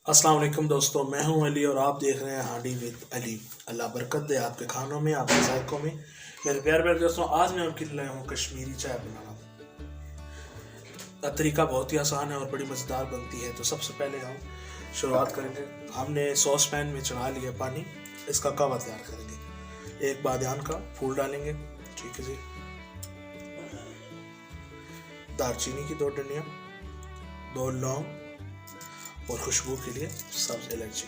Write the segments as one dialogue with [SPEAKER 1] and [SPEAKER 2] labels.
[SPEAKER 1] अस्सलाम वालेकुम दोस्तों, मैं हूं अली और आप देख रहे हैं हांडी विद अली। अल्लाह बरकत दे आपके खानों में, आपके जायकों में। मेरे प्यारे दोस्तों, आज मैं आपके लिए लाया हूँ कश्मीरी चाय बनाना। तरीका बहुत ही आसान है और बड़ी मज़ेदार बनती है। तो सबसे पहले हम शुरुआत करेंगे। हमने सॉस पैन में चढ़ा लिया पानी, इसका कहवा तैयार करेंगे। एक बादियान का फूल डालेंगे, ठीक है जी। दालचीनी की 2 डंडियाँ, 2 लौंग और खुशबू के लिए सब्ज इलायची।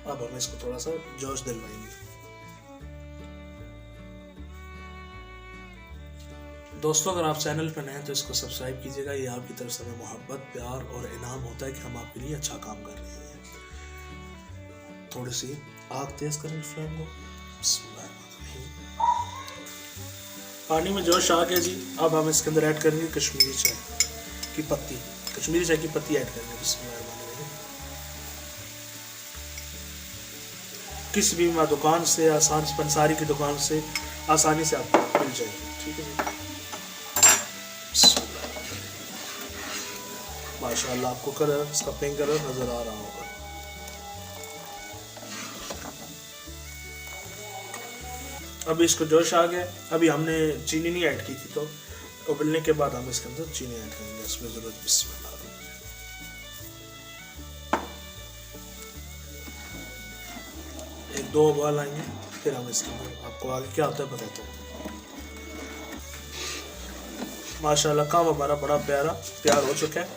[SPEAKER 1] अब हम इसको थोड़ा सा जोश दिलवाएंगे। दोस्तों, अगर आप चैनल पर नए हैं तो इसको सब्सक्राइब कीजिएगा। ये आपकी तरफ से हमें मोहब्बत, प्यार और इनाम होता है कि हम आपके लिए अच्छा काम कर रहे हैं। थोड़ी सी आग तेज करेंगे फ्लेम को। पानी में जोश आ गया जी। अब हम इसके अंदर ऐड करेंगे कश्मीरी चाय की पत्ती। कश्मीरी चाय की पत्ती ऐड करेंगे। बिस्मिल्लाह। किसी भी दुकान से, आसान पंसारी की दुकान से आसानी से आपको मिल जाएगी, ठीक है जी। माशाल्लाह, आपको कलर, इसका पिंक कलर नजर आ रहा होगा। अभी इसको जोश आ गया। अभी हमने चीनी नहीं ऐड की थी, तो उबलने के बाद हम इसके अंदर चीनी ऐड करेंगे। इसमें जरूरत बिस्मिल्लाह। 1-2 उबाल आएंगे, फिर हम इसके अंदर आपको आगे क्या होता है बताते हैं। माशाल्लाह, काम हमारा बड़ा प्यारा तैयार हो चुका है।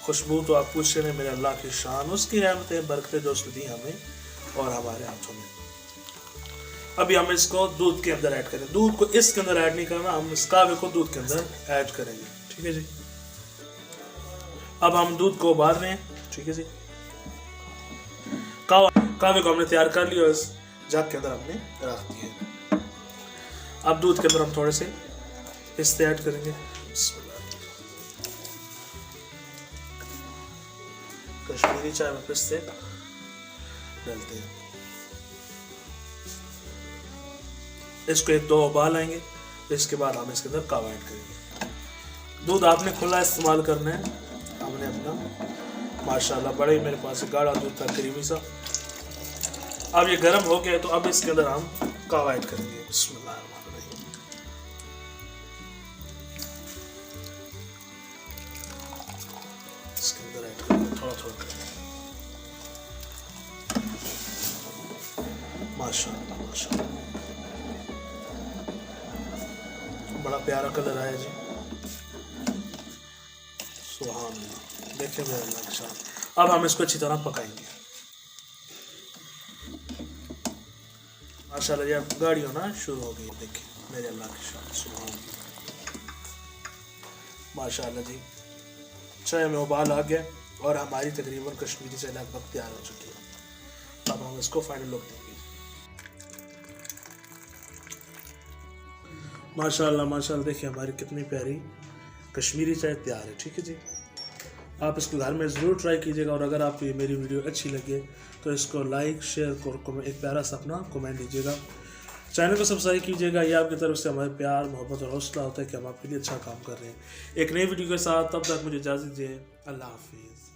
[SPEAKER 1] खुशबू तो आप पूछ रहे हैं, मेरे अल्लाह की शान, उसकी रहमतें बरकतें जो दी हमें और हमारे हाथों में। अभी हम इसको दूध के अंदर ऐड करें। दूध को इसके अंदर ऐड नहीं करना, हम इस कावे को दूध के अंदर ऐड करेंगे, ठीक है जी। अब हम दूध को उबाल रहे हैं, ठीक है जी। कावे को हमने तैयार कर लिया, इस जग के अंदर हमने रख दिया। अब दूध के अंदर हम थोड़े से पिस्ते ऐड करेंगे। कश्मीरी चाय में पिस्ते डालते हैं। इसको 1-2 उबाल आएंगे, इसके बाद हम इसके अंदर कावा ऐड करेंगे। दूध आपने खुला इस्तेमाल करना है। हमने अपना माशाल्लाह बड़ा ही मेरे पास गाढ़ा दूध था, क्रीमी सा। अब ये गर्म हो गया, तो अब इसके अंदर हम कावा ऐड करेंगे। बिस्मिल्लाहिर्रहमानिर्रहीम। इसके अंदर ऐड करेंगे थोड़ा थोड़ा करके। माशाल्लाह माशाल्लाह, बड़ा प्यारा कलर आया जी। सुभान अल्लाह, देखिए मेरे अल्लाह के साथ। अब हम इसको अच्छी तरह पकाएंगे। माशाल्लाह, ये गाढ़ी होना शुरू हो गई, देखिए मेरे अल्लाह के साथ। सुभान अल्लाह, माशाल्लाह जी। चाय में उबाल आ गया और हमारी तकरीबन कश्मीरी चाय लगभग तैयार हो चुकी है। अब हम इसको फाइनल लुक देंगे। माशाल्लाह माशाल्लाह, देखिए हमारी कितनी प्यारी कश्मीरी चाय तैयार है, ठीक है जी। आप इसको घर में ज़रूर ट्राई कीजिएगा और अगर आपको ये मेरी वीडियो अच्छी लगे तो इसको लाइक, शेयर और एक प्यारा सा अपना कमेंट दीजिएगा। चैनल को सब्सक्राइब कीजिएगा। ये आपकी तरफ से हमारे प्यार, मोहब्बत और हौसला होता है कि हम आपके लिए अच्छा काम कर रहे हैं। एक नई वीडियो के साथ, तब तक मुझे इजाज़त दीजिए। अल्लाह हाफिज़।